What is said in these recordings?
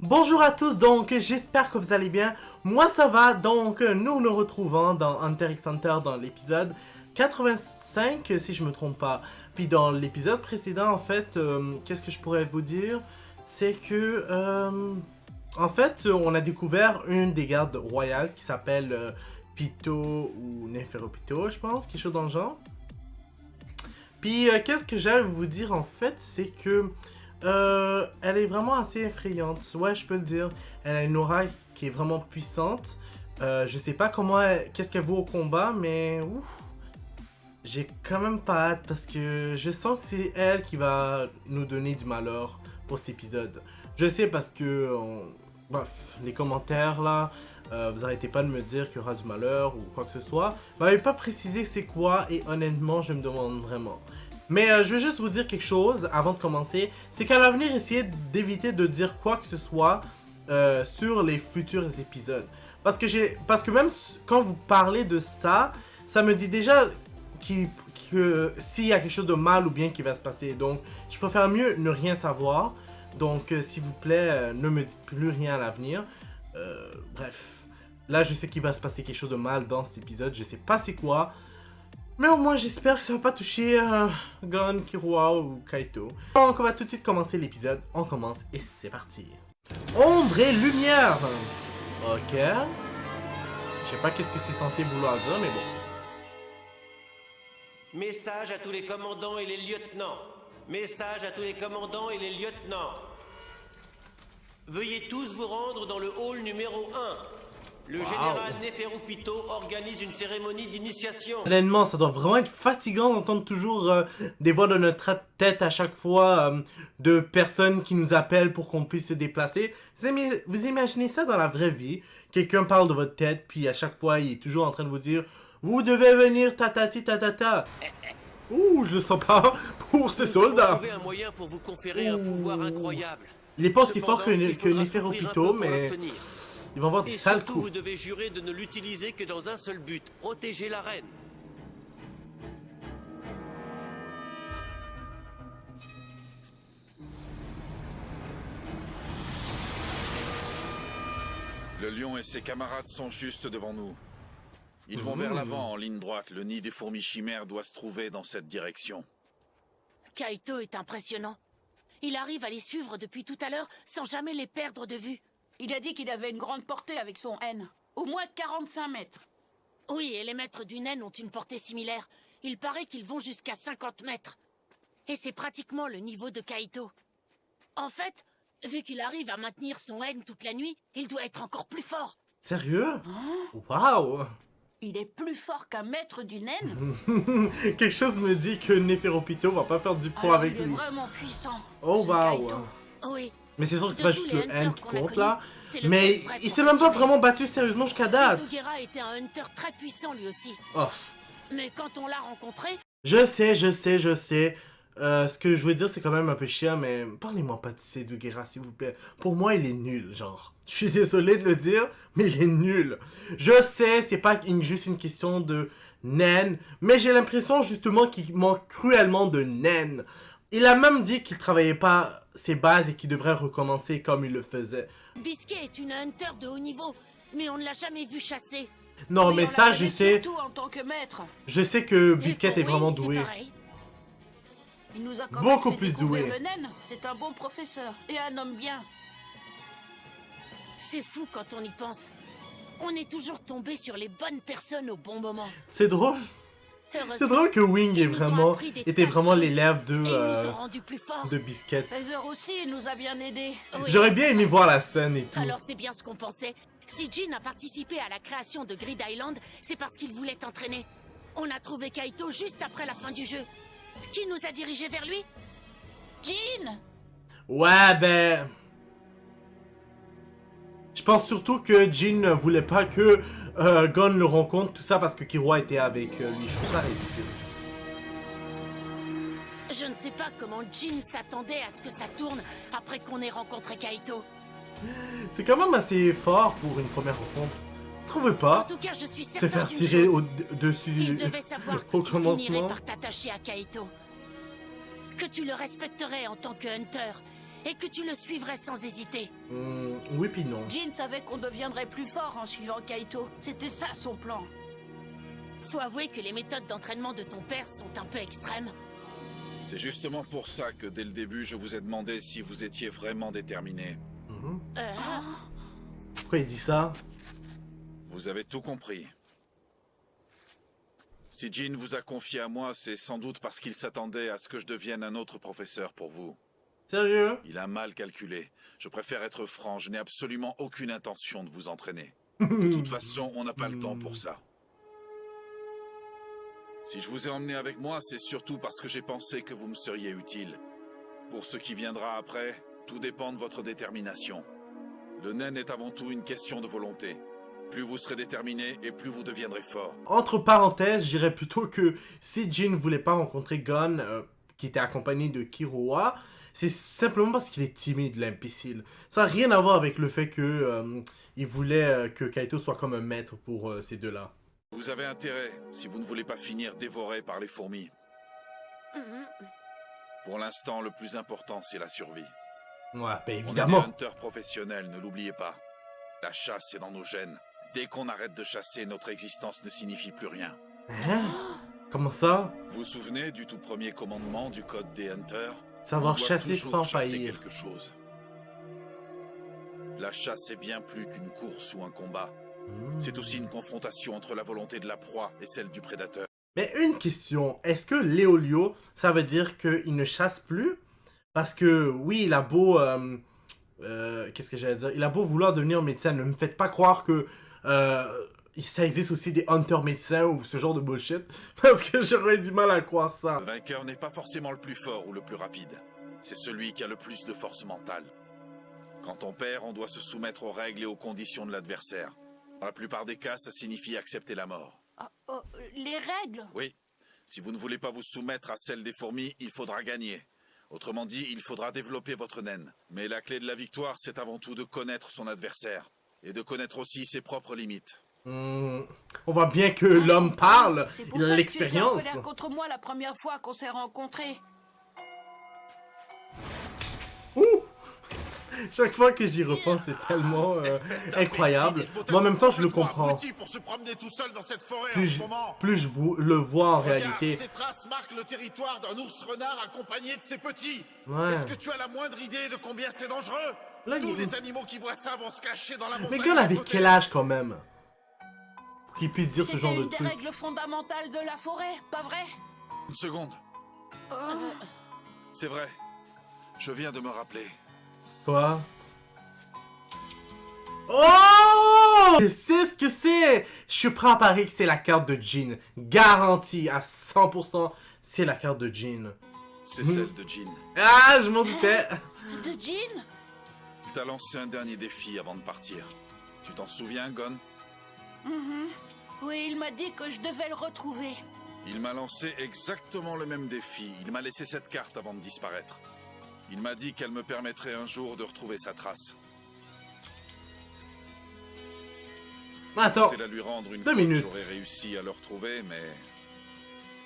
Bonjour à tous, donc j'espère que vous allez bien. Moi ça va, donc nous nous retrouvons dans Hunter x Hunter dans l'épisode 85 si je me trompe pas. Puis dans l'épisode précédent en fait, qu'est-ce que je pourrais vous dire? C'est que en fait on a découvert une des gardes royales qui s'appelle Pito ou Neferopito je pense, quelque chose dans le genre. Puis qu'est-ce que j'allais vous dire en fait, c'est que elle est vraiment assez effrayante, ouais je peux le dire. Elle a une aura qui est vraiment puissante. Je sais pas qu'est-ce qu'elle vaut au combat, mais ouf, j'ai quand même pas hâte parce que je sens que c'est elle qui va nous donner du malheur pour cet épisode. Je sais parce que, bref, les commentaires là, vous arrêtez pas de me dire qu'il y aura du malheur ou quoi que ce soit. Vous m'avez pas précisé c'est quoi et honnêtement je me demande vraiment. Mais je veux juste vous dire quelque chose avant de commencer, c'est qu'à l'avenir, essayez d'éviter de dire quoi que ce soit sur les futurs épisodes. Parce que même quand vous parlez de ça, ça me dit déjà que s'il y a quelque chose de mal ou bien qui va se passer. Donc, je préfère mieux ne rien savoir. Donc, s'il vous plaît, ne me dites plus rien à l'avenir. Bref, là, je sais qu'il va se passer quelque chose de mal dans cet épisode. Je sais pas c'est quoi. Mais au moins, j'espère que ça va pas toucher Gon, Killua ou Kaito. Donc, on va tout de suite commencer l'épisode. On commence et c'est parti. Ombre et lumière. Ok. Je sais pas qu'est-ce que c'est censé vouloir dire, mais bon. Message à tous les commandants et les lieutenants. Message à tous les commandants et les lieutenants. Veuillez tous vous rendre dans le hall numéro 1. Le général Neferopito organise une cérémonie d'initiation. Honnêtement, ça doit vraiment être fatigant d'entendre toujours des voix de notre tête à chaque fois, de personnes qui nous appellent pour qu'on puisse se déplacer. Vous imaginez ça dans la vraie vie? Quelqu'un parle de votre tête, puis à chaque fois, il est toujours en train de vous dire « Vous devez venir, tatati tatata ». Ouh, je le sens pas pour ces soldats. Trouver un moyen pour vous conférer un pouvoir incroyable. Il est pas aussi fort que Neferopito, mais il va avoir des sales surtout, coups. vous devez jurer de ne l'utiliser que dans un seul but, protéger la reine. Le lion et ses camarades sont juste devant nous. Ils vont vers l'avant en ligne droite. Le nid des fourmis chimères doit se trouver dans cette direction. Kaito est impressionnant. Il arrive à les suivre depuis tout à l'heure sans jamais les perdre de vue. Il a dit qu'il avait une grande portée avec son N. Au moins 45 mètres. Oui, et les maîtres du naine ont une portée similaire. Il paraît qu'ils vont jusqu'à 50 mètres. Et c'est pratiquement le niveau de Kaito. En fait, vu qu'il arrive à maintenir son N toute la nuit, il doit être encore plus fort. Sérieux? Waouh! Il est plus fort qu'un maître du naine. Quelque chose me dit que Neferopito va pas faire du pro avec il est lui. vraiment puissant. Oh ce waouh! Kaito. Oui. Mais c'est sûr que c'est De pas tous juste les le hunters N qui qu'on a compte connus, là. c'est le Mais seul vrai il s'est même pas professionnel. vraiment battu sérieusement jusqu'à date. Suzugera était un hunter très puissant lui aussi. Oh. Mais quand on l'a rencontré, Je sais. Ce que je veux dire, c'est quand même un peu chiant, mais parlez-moi pas de Suzugera, s'il vous plaît. Pour moi, il est nul, genre. Je suis désolé de le dire, mais il est nul. Je sais, c'est pas juste une question de naine, mais j'ai l'impression justement qu'il manque cruellement de naine. Il a même dit qu'il travaillait pas ses bases et qu'il devrait recommencer comme il le faisait. Biscuit est une hunter de haut niveau, mais on ne l'a jamais vu chasser. Non, Oui, mais on ça, la je connaît sais. surtout en tant que maître. Je sais que Et Biscuit pour est vraiment Wing, c'est doué. pareil. Il nous a quand Beaucoup même fait plus découvrir doué. le naine. C'est un bon professeur et un homme bien. C'est fou quand on y pense. On est toujours tombé sur les bonnes personnes au bon moment. C'est drôle. C'est drôle que Wing ils nous ont appris des était tas de vraiment trucs, l'élève Et ils nous ont rendus plus forts. de Biscuit. Heather aussi nous a bien aidés. Oui, J'aurais de bien toute aimé façon. voir la scène et tout. Alors c'est bien ce qu'on pensait. Si Jin a participé à la création de Grid Island, c'est parce qu'il voulait t'entraîner. On a trouvé Kaito juste après la fin du jeu. Qui nous a dirigés vers lui? Jean! Ouais, ben... Je pense surtout que Jin ne voulait pas que Gon le rencontre, tout ça parce que Killua était avec lui. Je trouve ça ridicule. Je ne sais pas comment Jin s'attendait à ce que ça tourne après qu'on ait rencontré Kaito. C'est quand même assez fort pour une première rencontre. Trouvez En pas? tout cas, je suis Se certain faire d'une tirer chose. au-dessus Il devait savoir que au tu finirais commencement. par t'attacher à Kaito. Que tu le respecterais en tant que hunter. et que tu le suivrais sans hésiter. Oui puis non. Jin savait qu'on deviendrait plus fort en suivant Kaito. C'était ça son plan. Faut avouer que les méthodes d'entraînement de ton père sont un peu extrêmes. C'est justement pour ça que dès le début, je vous ai demandé si vous étiez vraiment déterminé. Pourquoi il dit ça? Vous avez tout compris. Si Jin vous a confié à moi, c'est sans doute parce qu'il s'attendait à ce que je devienne un autre professeur pour vous. Sérieux? Il a mal calculé. Je préfère être franc, je n'ai absolument aucune intention de vous entraîner. De toute façon, on n'a pas le temps pour ça. Si je vous ai emmené avec moi, c'est surtout parce que j'ai pensé que vous me seriez utile. Pour ce qui viendra après, tout dépend de votre détermination. Le nen est avant tout une question de volonté. Plus vous serez déterminé et plus vous deviendrez fort. Entre parenthèses, je dirais plutôt que si Jin voulait pas rencontrer Gon, qui était accompagné de Killua, c'est simplement parce qu'il est timide, l'imbécile. Ça n'a rien à voir avec le fait que il voulait que Kaito soit comme un maître pour ces deux-là. Vous avez intérêt, si vous ne voulez pas finir dévoré par les fourmis. Pour l'instant, le plus important, c'est la survie. Ouais, ben On est évidemment. des hunters professionnels, ne l'oubliez pas. La chasse, c'est dans nos gènes. Dès qu'on arrête de chasser, notre existence ne signifie plus rien. Hein? Comment ça? Vous vous souvenez du tout premier commandement du code des hunters? Savoir On doit chasser toujours sans chasser faillir. quelque chose. La chasse est bien plus qu'une course ou un combat. C'est aussi une confrontation entre la volonté de la proie et celle du prédateur. Mais une question, est-ce que Léolio, ça veut dire qu'il ne chasse plus? Parce que oui, il a beau... qu'est-ce que j'allais dire? Il a beau vouloir devenir médecin, ne me faites pas croire que ça existe aussi des hunters médecins ou ce genre de bullshit. Parce que j'aurais du mal à croire ça. Le vainqueur n'est pas forcément le plus fort ou le plus rapide. C'est celui qui a le plus de force mentale. Quand on perd, on doit se soumettre aux règles et aux conditions de l'adversaire. Dans la plupart des cas, ça signifie accepter la mort. Les règles? Oui. Si vous ne voulez pas vous soumettre à celle des fourmis, il faudra gagner. Autrement dit, il faudra développer votre naine. Mais la clé de la victoire, c'est avant tout de connaître son adversaire. Et de connaître aussi ses propres limites. On voit bien que l'homme parle, C'est pour il a ça que tu étais en l'expérience. colère contre moi la première fois qu'on s'est rencontrés. Ouh! Chaque fois que j'y repense, c'est tellement incroyable. Mais en même temps, je le comprends. Pour se promener tout seul dans cette forêt Plus je le vois en réalité. Ces traces marquent le territoire d'un ours renard accompagné de ses petits. Ouais. Est-ce que tu as la moindre idée de combien c'est dangereux? Là, Tous il- les animaux qui voient ça vont se cacher dans la montagne. Mais Gon à avait côté. quel âge quand même? Pour qu'il puisse dire ce C'était genre de une des truc. règles fondamentales de la forêt, pas vrai? Une seconde. C'est vrai. Je viens de me rappeler. Quoi? Oh! Je sais ce que c'est! Je suis prêt à parier que c'est la carte de Jin. Garantie à 100%, c'est la carte de Jin. C'est celle de Jin. Ah, je m'en doutais. De Jin? T'as lancé un dernier défi avant de partir. Tu t'en souviens, Gon? Oui, il m'a dit que je devais le retrouver. Il m'a lancé exactement le même défi. Il m'a laissé cette carte avant de disparaître. Il m'a dit qu'elle me permettrait un jour de retrouver sa trace. Attends, J'étais la lui rendre une 2 fois que minutes. j'aurais réussi à le retrouver, mais...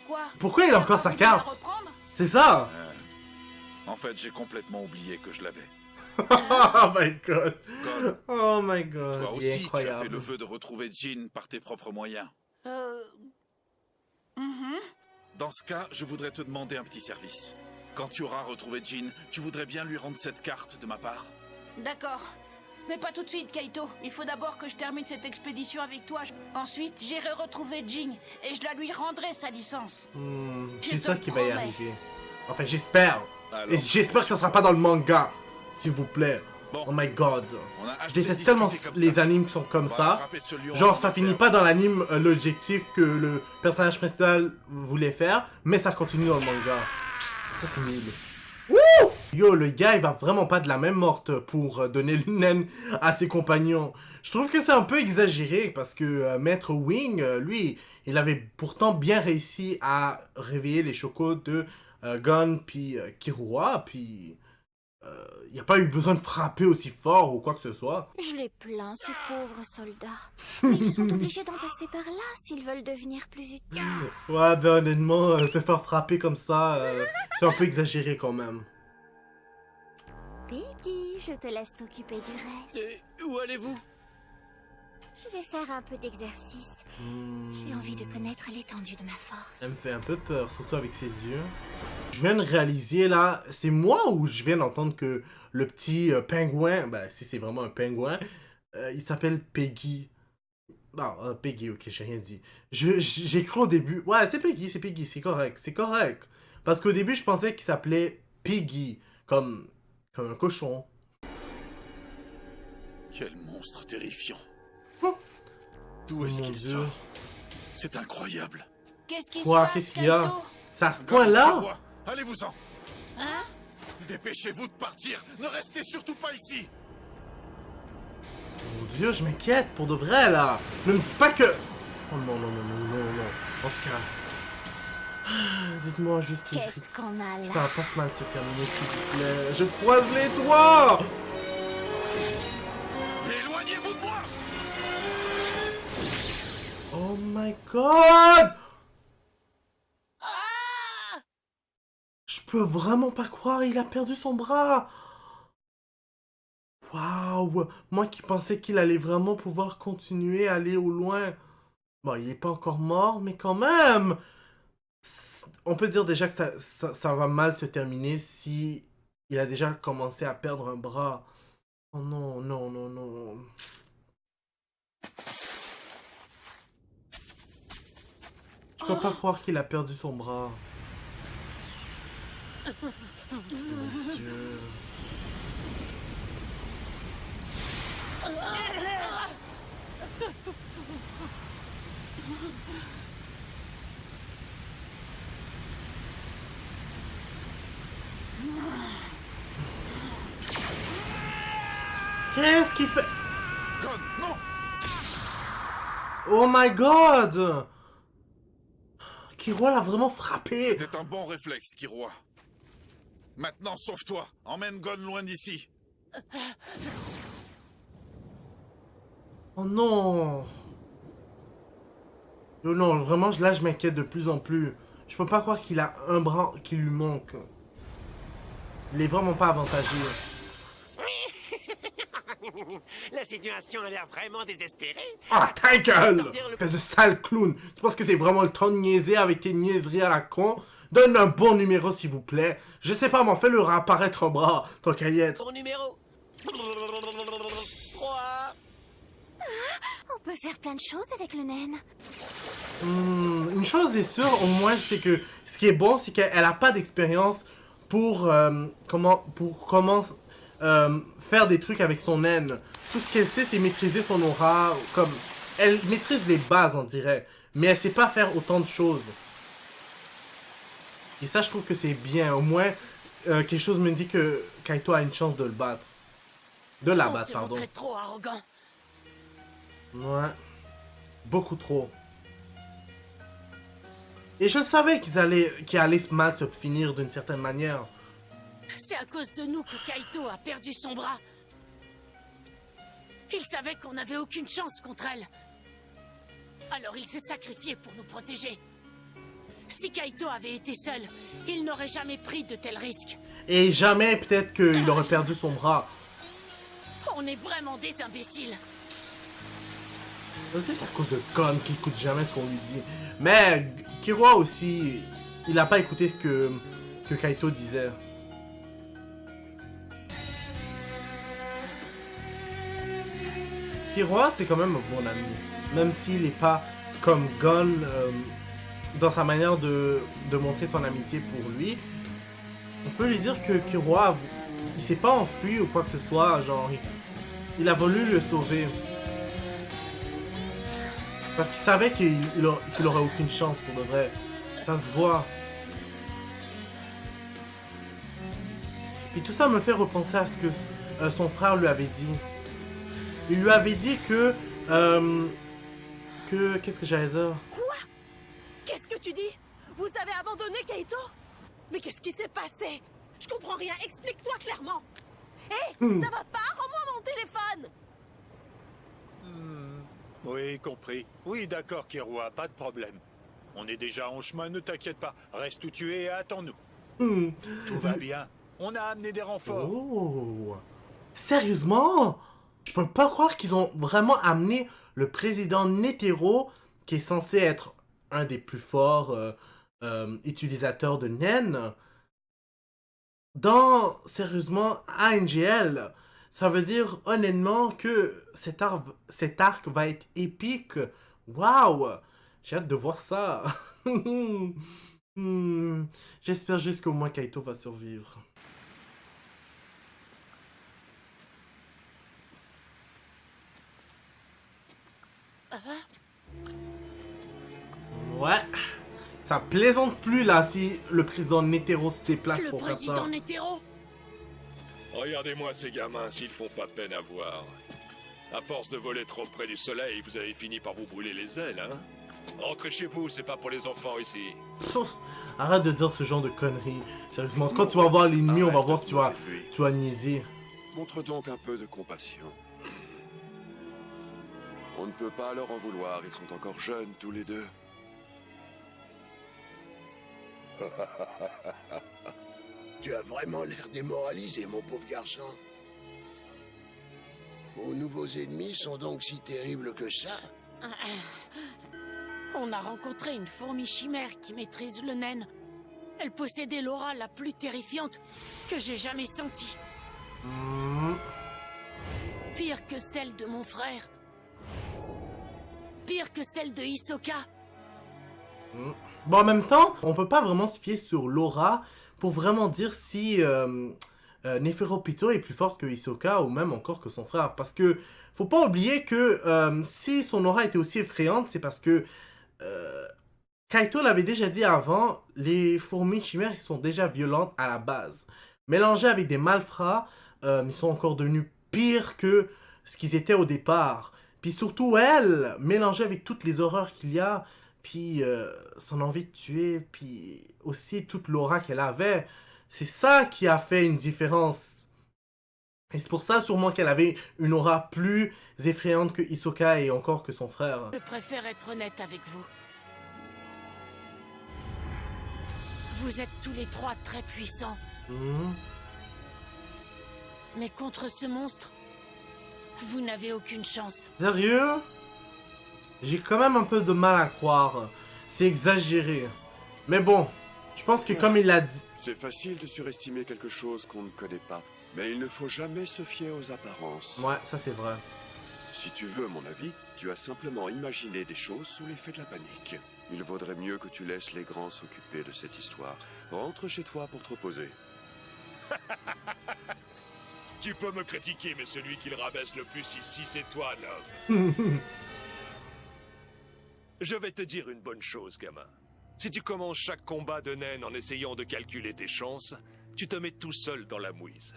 Quoi? Pourquoi il a encore sa voulu la carte? reprendre? C'est ça? En fait, j'ai complètement oublié que je l'avais. Oh my god. Gon, Oh my god. toi Il est aussi, tu as fait incroyable. le vœu de retrouver Jin par tes propres moyens. Dans ce cas, je voudrais te demander un petit service. Quand tu auras retrouvé Jin, tu voudrais bien lui rendre cette carte de ma part? D'accord. Mais pas tout de suite, Kaito. Il faut d'abord que je termine cette expédition avec toi. Ensuite, j'irai retrouver Jin et je la lui rendrai sa licence. C'est Je ça te qui va y promets. arriver. Enfin, j'espère. Alors, Et j'espère que ça sera pas dans le manga. S'il vous plaît. Bon. Oh my god. on a Je assez déteste tellement discuté comme les ça. animes qui sont comme On va ça. attraper ce lion Genre, avant ça de finit perdre. pas dans l'anime l'objectif que le personnage principal voulait faire, mais ça continue dans le manga. Ça, c'est nul. Wouh! Yo, le gars, il va vraiment pas de la même morte pour donner le naine à ses compagnons. Je trouve que c'est un peu exagéré parce que Maître Wing, lui, il avait pourtant bien réussi à réveiller les chocos de Gon puis Killua, puis il n'y a pas eu besoin de frapper aussi fort ou quoi que ce soit. Je les plains, ces pauvres soldats. Mais ils sont obligés d'en passer par là s'ils veulent devenir plus utiles. Ouais, ben honnêtement, se faire frapper comme ça, c'est un peu exagéré quand même. Peggy, je te laisse t'occuper du reste. Et où allez-vous? Je vais faire un peu d'exercice. J'ai envie de connaître l'étendue de ma force. Elle me fait un peu peur, surtout avec ses yeux. Je viens de réaliser là, c'est moi ou je viens d'entendre que le petit pingouin, ben si c'est vraiment un pingouin, il s'appelle Peggy. Non, Peggy, ok, j'ai rien dit. J'ai cru au début, ouais, c'est Peggy, c'est correct, c'est correct. Parce qu'au début, je pensais qu'il s'appelait Piggy, comme un cochon. Quel monstre terrifiant. D'où est-ce Mon qu'il Dieu. sort? C'est incroyable. Qu'est-ce qui Quoi, se passe, qu'est-ce qu'il y a? Kaito? C'est à ce point-là? Quoi? Allez-vous-en. Hein? Dépêchez-vous de partir. Ne restez surtout pas ici. Mon Dieu, je m'inquiète pour de vrai là. Ne me dites pas que... Oh non, non, non, non, non, non. En tout cas... Dites-moi juste qu'il... Qu'est-ce qu'on a là? Ça va pas se mal se terminer, s'il vous plaît. Je croise les doigts! Éloignez-vous de moi. Oh my god! Je peux vraiment pas croire, il a perdu son bras! Waouh! Moi qui pensais qu'il allait vraiment pouvoir continuer à aller au loin. Bon, il est pas encore mort, mais quand même! On peut dire déjà que ça va mal se terminer si il a déjà commencé à perdre un bras. Oh non, non, non, non. Je peux pas croire qu'il a perdu son bras. Mon Dieu. Qu'est-ce qu'il fait? Gon, non. Oh my god! Killua l'a vraiment frappé! C'était un bon réflexe, Killua. Maintenant, sauve-toi. Emmène Gon loin d'ici. Oh non! Oh non, vraiment, là, je m'inquiète de plus en plus. Je peux pas croire qu'il a un bras qui lui manque. Il est vraiment pas avantagé. La situation a l'air vraiment désespérée. Ah, ta gueule! Espèce de sale clown! Tu penses que c'est vraiment le temps de niaiser avec tes niaiseries à la con? Donne un bon numéro, s'il vous plaît. Je sais pas, mais fais-le réapparaître un bras, tant qu'à y être. Ton numéro 3. On peut faire plein de choses avec le naine. Une chose est sûre, au moins, c'est que ce qui est bon, c'est qu'elle a pas d'expérience pour faire des trucs avec son naine. Tout ce qu'elle sait, c'est maîtriser son aura. Comme elle maîtrise les bases, on dirait, mais elle sait pas faire autant de choses. Et ça, je trouve que c'est bien. Au moins, quelque chose me dit que Kaito a une chance de le battre. De la battre, pardon. On s'est montré trop arrogant. Ouais. Beaucoup trop. Et je savais qu'il allait mal se finir d'une certaine manière. C'est à cause de nous que Kaito a perdu son bras. Il savait qu'on n'avait aucune chance contre elle. Alors il s'est sacrifié pour nous protéger. Si Kaito avait été seul, il n'aurait jamais pris de tels risques. Et jamais, peut-être qu'il aurait perdu son bras. On est vraiment des imbéciles. C'est à cause de Gon qui écoute jamais ce qu'on lui dit. Mais Killua aussi, il a pas écouté ce que Kaito disait. Killua, c'est quand même un bon ami. Même s'il est pas comme Gon dans sa manière de montrer son amitié pour lui. On peut lui dire que Killua, il s'est pas enfui ou quoi que ce soit. Genre, il a voulu le sauver. Parce qu'il savait qu'il aurait aucune chance pour de vrai. Ça se voit. Et tout ça me fait repenser à ce que son frère lui avait dit. Il lui avait dit que... Qu'est-ce que j'allais dire? Quoi? Qu'est-ce que tu dis? Vous avez abandonné Kaito? Mais qu'est-ce qui s'est passé? Je comprends rien, explique-toi clairement. Hé, ça va pas? Rends-moi mon téléphone! Oui, compris. Oui, d'accord, Killua, pas de problème. On est déjà en chemin, ne t'inquiète pas. Reste où tu es et attends-nous. Tout va bien. On a amené des renforts. Oh! Sérieusement? Je peux pas croire qu'ils ont vraiment amené le président Netero, qui est censé être un des plus forts utilisateurs de Nen, dans, sérieusement, ANGL. Ça veut dire, honnêtement, que cet arc va être épique. Waouh! J'ai hâte de voir ça. J'espère juste qu'au moins Kaito va survivre. Ouais. Ça plaisante plus là si le président Netero se déplace Le pour faire ça. président Netero? Regardez-moi ces gamins, s'ils font pas peine à voir. À force de voler trop près du soleil, vous avez fini par vous brûler les ailes, hein? Rentrez chez vous, c'est pas pour les enfants ici. Pff, arrête de dire ce genre de conneries. Sérieusement, quand tu vas voir l'ennemi, on va voir que tu vas niaiser. Montre donc un peu de compassion. On ne peut pas leur en vouloir, ils sont encore jeunes tous les deux. Tu as vraiment l'air démoralisé, mon pauvre garçon. Vos nouveaux ennemis sont donc si terribles que ça? On a rencontré une fourmi chimère qui maîtrise le naine. Elle possédait l'aura la plus terrifiante que j'ai jamais sentie. Pire que celle de mon frère. Pire que celle de Hisoka. Bon, en même temps, on peut pas vraiment se fier sur l'aura pour vraiment dire si Neferopito est plus forte que Hisoka ou même encore que son frère. Parce que faut pas oublier que si son aura était aussi effrayante, c'est parce que Kaito l'avait déjà dit avant, les fourmis chimères sont déjà violentes à la base. Mélangées avec des malfrats, ils sont encore devenus pires que ce qu'ils étaient au départ. Puis surtout elle, mélangée avec toutes les horreurs qu'il y a, puis son envie de tuer, puis aussi toute l'aura qu'elle avait. C'est ça qui a fait une différence. Et c'est pour ça sûrement qu'elle avait une aura plus effrayante que Hisoka et encore que son frère. Je préfère être honnête avec vous. Vous êtes tous les trois très puissants. Mais contre ce monstre, vous n'avez aucune chance. Sérieux? J'ai quand même un peu de mal à croire. C'est exagéré. Mais bon, je pense que comme il l'a dit... C'est facile de surestimer quelque chose qu'on ne connaît pas. Mais il ne faut jamais se fier aux apparences. Ouais, ça c'est vrai. Si tu veux mon avis, tu as simplement imaginé des choses sous l'effet de la panique. Il vaudrait mieux que tu laisses les grands s'occuper de cette histoire. Rentre chez toi pour te reposer. Tu peux me critiquer, mais celui qui le rabaisse le plus ici, c'est toi, Love. Je vais te dire une bonne chose, gamin. Si tu commences chaque combat de naine en essayant de calculer tes chances, tu te mets tout seul dans la mouise.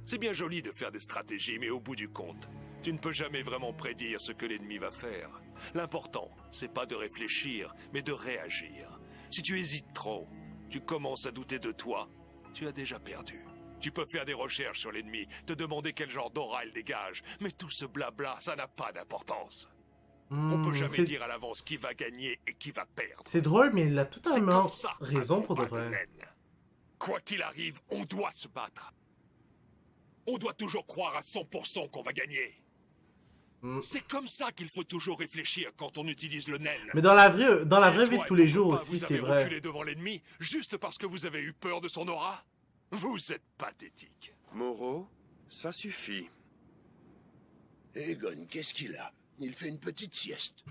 C'est bien joli de faire des stratégies, mais au bout du compte, tu ne peux jamais vraiment prédire ce que l'ennemi va faire. L'important, c'est pas de réfléchir, mais de réagir. Si tu hésites trop, tu commences à douter de toi, tu as déjà perdu. Tu peux faire des recherches sur l'ennemi, te demander quel genre d'aura il dégage, mais tout ce blabla, ça n'a pas d'importance. On peut jamais dire à l'avance qui va gagner et qui va perdre. C'est drôle, mais il a totalement ça, raison pour de vrai. Quoi qu'il arrive, on doit se battre. On doit toujours croire à 100% qu'on va gagner. C'est comme ça qu'il faut toujours réfléchir quand on utilise le naine. Mais dans la vraie vie de tous les jours aussi, c'est vrai. Vous avez reculé devant l'ennemi juste parce que vous avez eu peur de son aura? Vous êtes pathétique. Moro, ça suffit. Egon, qu'est-ce qu'il a? Il fait une petite sieste.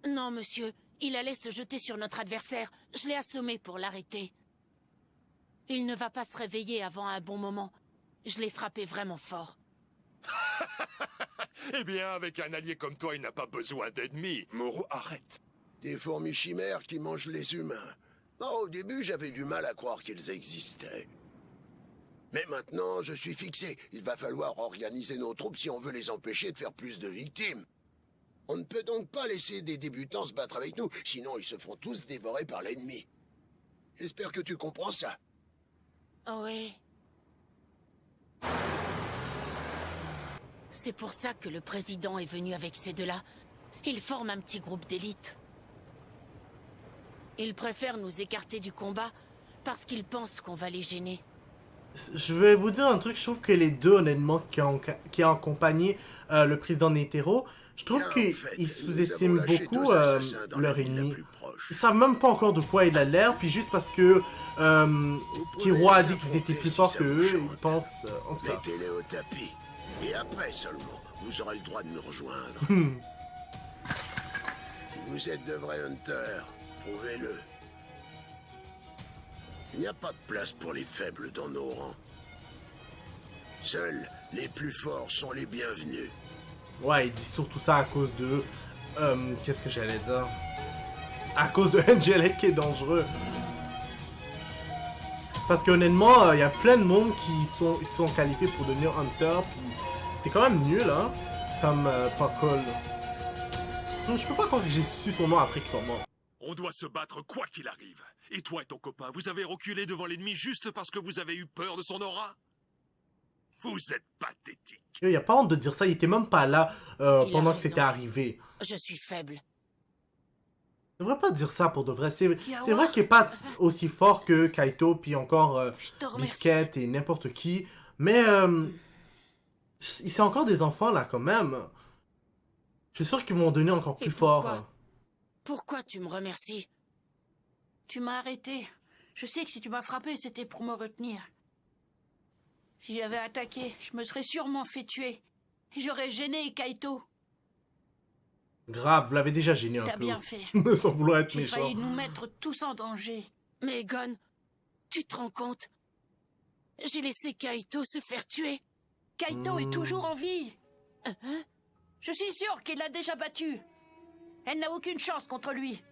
Non, monsieur. Il allait se jeter sur notre adversaire. Je l'ai assommé pour l'arrêter. Il ne va pas se réveiller avant un bon moment. Je l'ai frappé vraiment fort. Eh bien, avec un allié comme toi, il n'a pas besoin d'ennemis. Moro, arrête. Des fourmis chimères qui mangent les humains. Oh, au début, j'avais du mal à croire qu'elles existaient. Mais maintenant, je suis fixé. Il va falloir organiser nos troupes si on veut les empêcher de faire plus de victimes. On ne peut donc pas laisser des débutants se battre avec nous, sinon ils se feront tous dévorer par l'ennemi. J'espère que tu comprends ça. Oui. C'est pour ça que le président est venu avec ces deux-là. Ils forment un petit groupe d'élite. Ils préfèrent nous écarter du combat parce qu'ils pensent qu'on va les gêner. Je vais vous dire un truc, je trouve que les deux, honnêtement, qui ont accompagné le président Netero, je trouve qu'ils sous-estiment beaucoup leur ennemi. Ils savent même pas encore de quoi il a l'air, puis juste parce que Killua a dit qu'ils étaient plus forts que eux, ils pensent... en tout cas... Mettez-les au tapis. Et après seulement, vous aurez le droit de nous rejoindre. Si vous êtes de vrais hunters, prouvez-le. Il n'y a pas de place pour les faibles dans nos rangs. Seuls les plus forts sont les bienvenus. Ouais, il dit surtout ça à cause de... qu'est-ce que j'allais dire? À cause de Angelic qui est dangereux. Parce qu'honnêtement, il y a plein de monde qui sont qualifiés pour devenir Hunter, puis c'était quand même nul, hein, comme Pakol. Je peux pas croire que j'ai su son nom après qu'ils sont morts. On doit se battre quoi qu'il arrive. Et toi et ton copain, vous avez reculé devant l'ennemi juste parce que vous avez eu peur de son aura? Vous êtes pathétique. Il y a pas honte de dire ça, il était même pas là pendant que c'était arrivé. Je suis faible. Je devrais pas dire ça pour de vrai. C'est vrai qu'il est pas aussi fort que Kaito, puis encore Biscuit et n'importe qui. Mais c'est encore des enfants là quand même. Je suis sûr qu'ils vont donner encore plus fort. Pourquoi tu me remercies? Tu m'as arrêté. Je sais que si tu m'as frappé, c'était pour me retenir. Si j'avais attaqué, je me serais sûrement fait tuer. J'aurais gêné Kaito. Grave, vous l'avez déjà gêné un peu. T'as bien fait. Sans vouloir être J'ai méchant. failli nous mettre tous en danger. Mais Gon, tu te rends compte? J'ai laissé Kaito se faire tuer. Kaito est toujours en vie. Je suis sûr qu'il l'a déjà battu. Elle n'a aucune chance contre lui.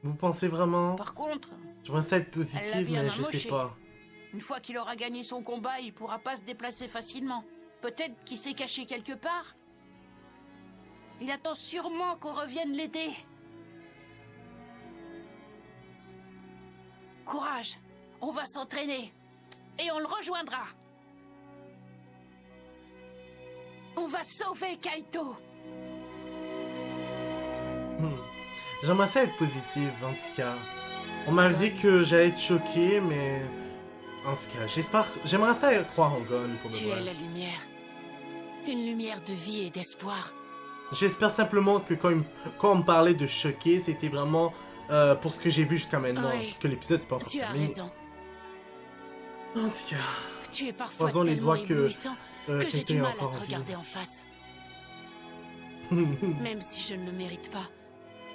Vous pensez vraiment? Par contre, j'aimerais ça être positive, mais je sais pas. Une fois qu'il aura gagné son combat, il pourra pas se déplacer facilement. Peut-être qu'il s'est caché quelque part. Il attend sûrement qu'on revienne l'aider. Courage, on va s'entraîner. Et on le rejoindra. On va sauver Kaito. J'aimerais ça être positive, en tout cas. On m'a dit que j'allais être choqué, mais... En tout cas, j'aimerais ça croire en Gon, pour de vrai. Tu es la lumière. Une lumière de vie et d'espoir. J'espère simplement que quand on me parlait de choqué, c'était vraiment pour ce que j'ai vu jusqu'à maintenant. Oui. Parce que l'épisode n'est pas encore Tu as terminé. raison. En tout cas... Tu es parfois croisons les tellement doigts que éblouissant que j'ai Kaito du est mal à encore te en vie. regarder en face. Même si je ne le mérite pas,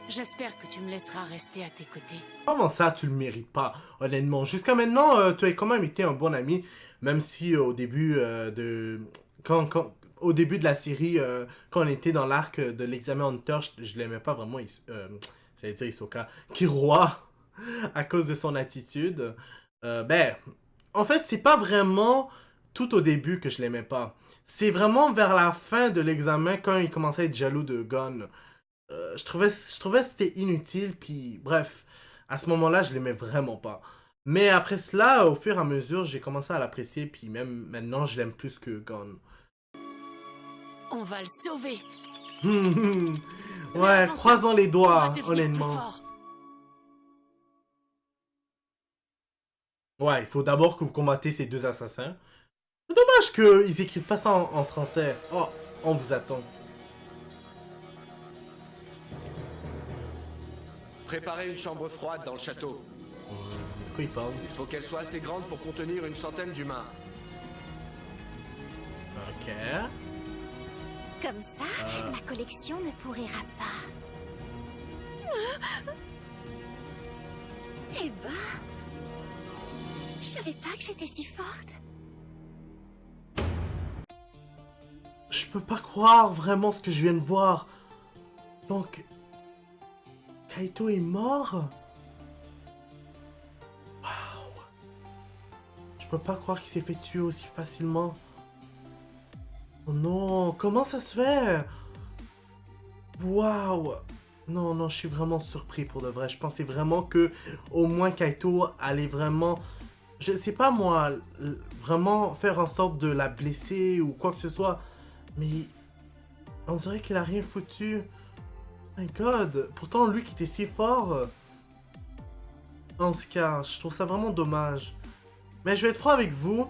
j'espère que tu me laisseras rester à tes côtés. Comment ça, tu le mérites pas, honnêtement? Jusqu'à maintenant, tu as quand même été un bon ami, même si au début au début de la série, quand on était dans l'arc de l'examen Hunter, je l'aimais pas vraiment, j'allais dire Hisoka, Killua, à cause de son attitude. En fait, c'est pas vraiment tout au début que je l'aimais pas. C'est vraiment vers la fin de l'examen, quand il commençait à être jaloux de Gon. Je trouvais que c'était inutile, puis bref, à ce moment-là, je l'aimais vraiment pas. Mais après cela, au fur et à mesure, j'ai commencé à l'apprécier, puis même maintenant, je l'aime plus que Gon. On va le sauver. Ouais, croisons les doigts, honnêtement. Ouais, il faut d'abord que vous combattez ces deux assassins. C'est dommage qu'ils écrivent pas ça en français. Oh, on vous attend. Préparez une chambre froide dans le château. De quoi il parle? Il faut qu'elle soit assez grande pour contenir une centaine d'humains. Ok. Comme ça, la collection ne pourrira pas. Eh ben... Je savais pas que j'étais si forte. Je peux pas croire vraiment ce que je viens de voir. Donc... Kaito est mort? Waouh. Je peux pas croire qu'il s'est fait tuer aussi facilement. Oh non, comment ça se fait? Waouh. Non, non, je suis vraiment surpris pour de vrai. Je pensais vraiment que au moins Kaito allait vraiment... Je sais pas moi, vraiment faire en sorte de la blesser ou quoi que ce soit. Mais on dirait qu'il a rien foutu. My God, pourtant lui qui était si fort. En tout cas, je trouve ça vraiment dommage. Mais je vais être franc avec vous.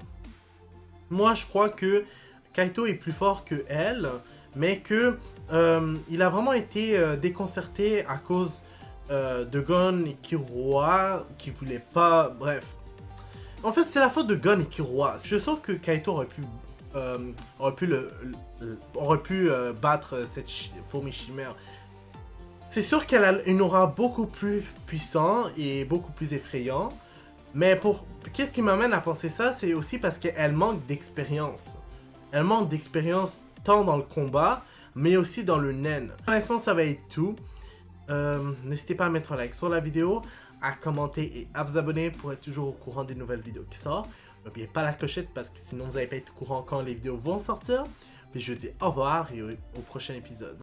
moi je crois que Kaito est plus fort que elle, mais que il a vraiment été déconcerté à cause de Gon et Killua qui voulaient pas... Bref. En fait, c'est la faute de Gon et Killua. Je sens que Kaito aurait pu battre cette fourmi chimère. C'est sûr qu'elle a une aura beaucoup plus puissant et beaucoup plus effrayant. Mais qu'est-ce qui m'amène à penser ça? C'est aussi parce qu'elle manque d'expérience. Elle manque d'expérience tant dans le combat, mais aussi dans le nen. Pour l'instant, ça va être tout. N'hésitez pas à mettre un like sur la vidéo, à commenter et à vous abonner pour être toujours au courant des nouvelles vidéos qui sortent. N'oubliez pas la clochette parce que sinon vous n'allez pas être au courant quand les vidéos vont sortir. Puis je vous dis au revoir et au prochain épisode.